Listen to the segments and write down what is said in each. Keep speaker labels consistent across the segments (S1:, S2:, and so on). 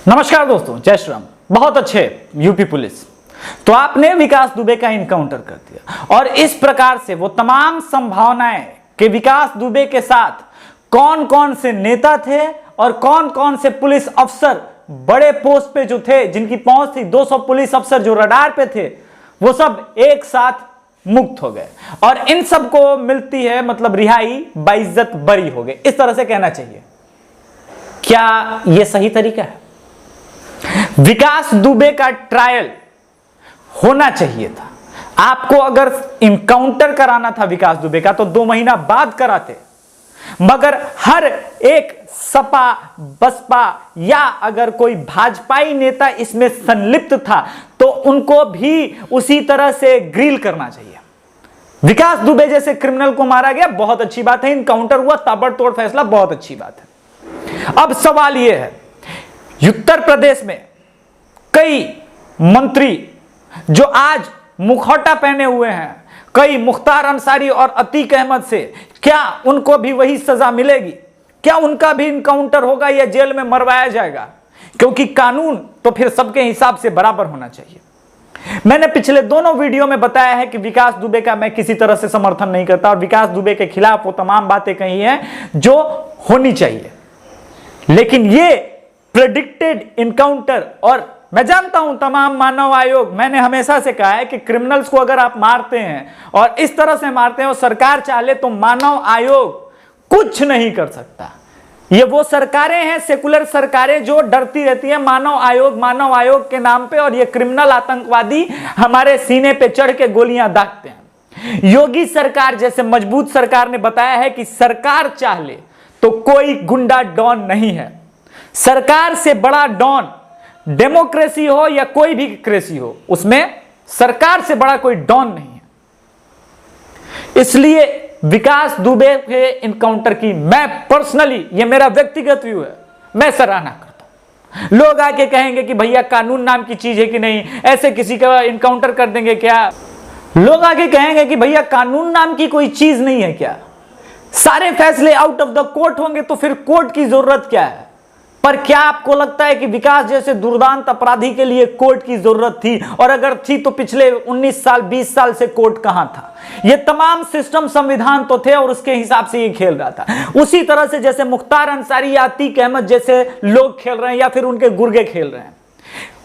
S1: नमस्कार दोस्तों, जय श्री राम। बहुत अच्छे यूपी पुलिस। तो आपने विकास दुबे का इनकाउंटर कर दिया और इस प्रकार से वो तमाम संभावनाएं कि विकास दुबे के साथ कौन कौन से नेता थे और कौन कौन से पुलिस अफसर बड़े पोस्ट पे जो थे, जिनकी पहुंच थी 200 पुलिस अफसर जो रडार पे थे, वो सब एक साथ मुक्त हो गए और इन सबको मिलती है मतलब रिहाई, बाइज्जत बरी हो गए। इस तरह से कहना चाहिए। क्या यह सही तरीका है? विकास दुबे का ट्रायल होना चाहिए था। आपको अगर इनकाउंटर कराना था विकास दुबे का तो 2 महीना बाद कराते, मगर हर एक सपा बसपा या अगर कोई भाजपाई नेता इसमें संलिप्त था तो उनको भी उसी तरह से ग्रिल करना चाहिए। विकास दुबे जैसे क्रिमिनल को मारा गया, बहुत अच्छी बात है। इनकाउंटर हुआ, ताबड़तोड़ फैसला, बहुत अच्छी बात है। अब सवाल यह है, उत्तर प्रदेश में कई मंत्री जो आज मुखौटा पहने हुए हैं, कई मुख्तार अंसारी और अतीक अहमद से, क्या उनको भी वही सजा मिलेगी? क्या उनका भी इनकाउंटर होगा या जेल में मरवाया जाएगा? क्योंकि कानून तो फिर सबके हिसाब से बराबर होना चाहिए। मैंने पिछले दोनों वीडियो में बताया है कि विकास दुबे का मैं किसी तरह से समर्थन नहीं करता और विकास दुबे के खिलाफ वो तमाम बातें कही हैं जो होनी चाहिए, लेकिन ये प्रेडिक्टेड इनकाउंटर, और मैं जानता हूं तमाम मानव आयोग, मैंने हमेशा से कहा है कि क्रिमिनल्स को अगर आप मारते हैं और इस तरह से मारते हैं और सरकार चाहे तो मानव आयोग कुछ नहीं कर सकता। ये वो सरकारें हैं, सेकुलर सरकारें, जो डरती रहती हैं मानव आयोग के नाम पे, और ये क्रिमिनल आतंकवादी हमारे सीने पे चढ़ के गोलियां दागते हैं। योगी सरकार जैसे मजबूत सरकार ने बताया है कि सरकार चाहे तो कोई गुंडा डॉन नहीं है। सरकार से बड़ा डॉन, डेमोक्रेसी हो या कोई भी क्रेसी हो, उसमें सरकार से बड़ा कोई डॉन नहीं है। इसलिए विकास दुबे के इनकाउंटर की मैं पर्सनली, ये मेरा व्यक्तिगत व्यू है, मैं सराहना करता हूं। लोग आके कहेंगे कि भैया कानून नाम की चीज है कि नहीं, ऐसे किसी का इनकाउंटर कर देंगे क्या? लोग आके कहेंगे कि भैया कानून नाम की कोई चीज नहीं है क्या? सारे फैसले आउट ऑफ द कोर्ट होंगे तो फिर कोर्ट की जरूरत क्या है? पर क्या आपको लगता है कि विकास जैसे दुर्दांत अपराधी के लिए कोर्ट की जरूरत थी? और अगर थी तो पिछले 19 साल 20 साल से कोर्ट कहां था? ये तमाम सिस्टम, संविधान तो थे और उसके हिसाब से ये खेल रहा था। उसी तरह से जैसे मुख्तार अंसारी या अतीक अहमद जैसे लोग खेल रहे हैं या फिर उनके गुर्गे खेल रहे हैं।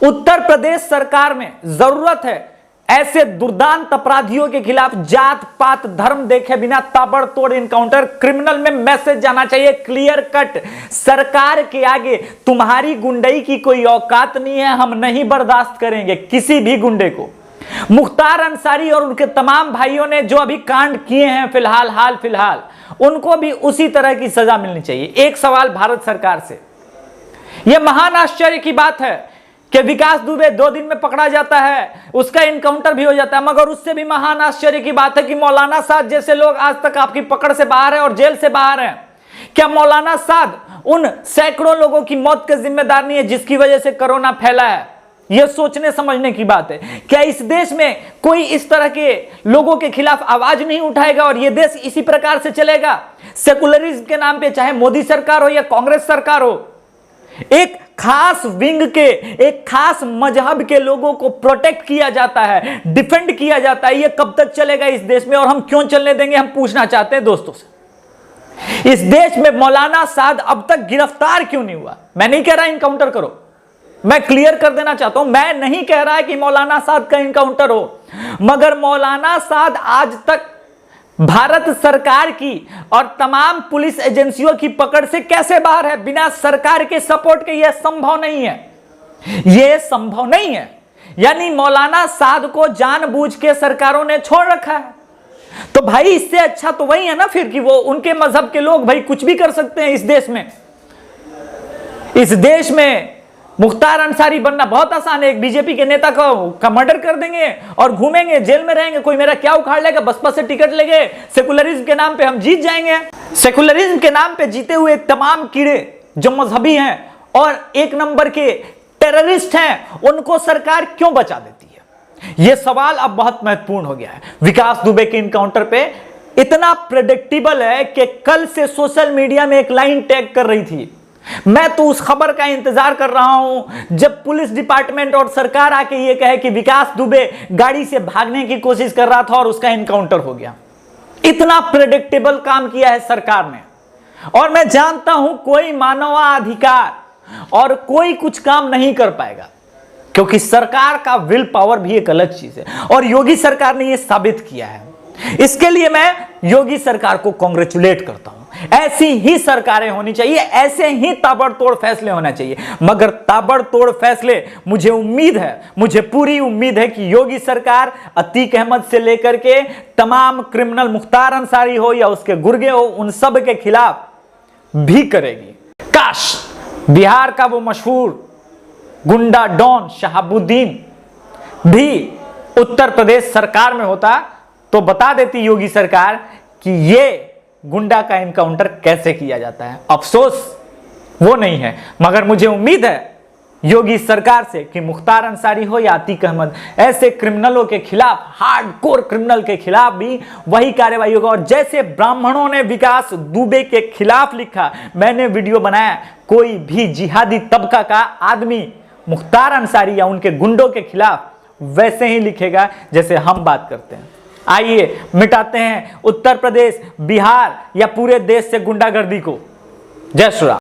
S1: उत्तर प्रदेश सरकार में जरूरत है ऐसे दुर्दांत अपराधियों के खिलाफ जात पात धर्म देखे बिना ताबड़तोड़ इनकाउंटर। क्रिमिनल में मैसेज जाना चाहिए क्लियर कट, सरकार के आगे तुम्हारी गुंडई की कोई औकात नहीं है, हम नहीं बर्दाश्त करेंगे किसी भी गुंडे को। मुख्तार अंसारी और उनके तमाम भाइयों ने जो अभी कांड किए हैं हाल फिलहाल, उनको भी उसी तरह की सजा मिलनी चाहिए। एक सवाल भारत सरकार से, यह महान आश्चर्य की बात है कि विकास दुबे 2 दिन में पकड़ा जाता है, उसका इनकाउंटर भी हो जाता है, मगर उससे भी महान आश्चर्य की बात है कि मौलाना साद जैसे लोग आज तक आपकी पकड़ से बाहर हैं और जेल से बाहर हैं। क्या मौलाना साद उन सैकड़ों लोगों की मौत का जिम्मेदार नहीं है जिसकी वजह से कोरोना फैला है? यह सोचने समझने की बात है। क्या इस देश में कोई इस तरह के लोगों के खिलाफ आवाज नहीं उठाएगा और यह देश इसी प्रकार से चलेगा? सेकुलरिज्म के नाम पे चाहे मोदी सरकार हो या कांग्रेस सरकार हो, एक खास विंग के, एक खास मजहब के लोगों को प्रोटेक्ट किया जाता है, डिफेंड किया जाता है। ये कब तक चलेगा इस देश में और हम क्यों चलने देंगे? हम पूछना चाहते हैं दोस्तों से। इस देश में मौलाना साद अब तक गिरफ्तार क्यों नहीं हुआ? मैं नहीं कह रहा इनकाउंटर करो, मैं क्लियर कर देना चाहता हूं, मैं नहीं कह रहा है कि मौलाना साद का इनकाउंटर हो, मगर मौलाना साद आज तक भारत सरकार की और तमाम पुलिस एजेंसियों की पकड़ से कैसे बाहर है? बिना सरकार के सपोर्ट के यह संभव नहीं है, यह संभव नहीं है। यानी मौलाना साद को जानबूझ के सरकारों ने छोड़ रखा है। तो भाई इससे अच्छा तो वही है ना फिर कि वो उनके मजहब के लोग भाई कुछ भी कर सकते हैं इस देश में। इस देश में मुख्तार अंसारी बनना बहुत आसान है। एक बीजेपी के नेता का मर्डर कर देंगे और घूमेंगे, जेल में रहेंगे, कोई मेरा क्या उखाड़ लेगा, बसपा से टिकट लेंगे, सेकुलरिज्म के नाम पे हम जीत जाएंगे। सेकुलरिज्म के नाम पे जीते हुए तमाम कीड़े जो मजहबी हैं और 1 नंबर के टेररिस्ट हैं, उनको सरकार क्यों बचा देती है? यह सवाल अब बहुत महत्वपूर्ण हो गया है। विकास दुबे के इनकाउंटर पे इतना प्रेडिक्टेबल है कि कल से सोशल मीडिया में एक लाइन टैग कर रही थी मैं तो उस खबर का इंतजार कर रहा हूं जब पुलिस डिपार्टमेंट और सरकार आके ये कहे कि विकास दुबे गाड़ी से भागने की कोशिश कर रहा था और उसका एनकाउंटर हो गया। इतना प्रेडिक्टेबल काम किया है सरकार ने। और मैं जानता हूं कोई मानवाधिकार और कोई कुछ काम नहीं कर पाएगा, क्योंकि सरकार का विल पावर भी एक अलग चीज है और योगी सरकार ने यह साबित किया है। इसके लिए मैं योगी सरकार को कांग्रेचुलेट करता हूं। ऐसी ही सरकारें होनी चाहिए, ऐसे ही ताबड़तोड़ फैसले होना चाहिए। मगर ताबड़तोड़ फैसले, मुझे उम्मीद है, मुझे पूरी उम्मीद है कि योगी सरकार अतीक अहमद से लेकर के तमाम क्रिमिनल, मुख्तार अंसारी हो या उसके गुर्गे हो, उन सब के खिलाफ भी करेगी। काश बिहार का वो मशहूर गुंडा डॉन शहाबुद्दीन भी उत्तर प्रदेश सरकार में होता तो बता देती योगी सरकार कि ये गुंडा का एनकाउंटर कैसे किया जाता है। अफसोस वो नहीं है, मगर मुझे उम्मीद है योगी सरकार से कि मुख्तार अंसारी हो या अतीक अहमद, ऐसे क्रिमिनलों के खिलाफ, हार्डकोर क्रिमिनल के खिलाफ भी वही कार्रवाई होगा। और जैसे ब्राह्मणों ने विकास दुबे के खिलाफ लिखा, मैंने वीडियो बनाया, कोई भी जिहादी तबका का आदमी मुख्तार अंसारी या उनके गुंडों के खिलाफ वैसे ही लिखेगा जैसे हम बात करते हैं। आइए मिटाते हैं उत्तर प्रदेश, बिहार या पूरे देश से गुंडागर्दी को। जय श्री राम।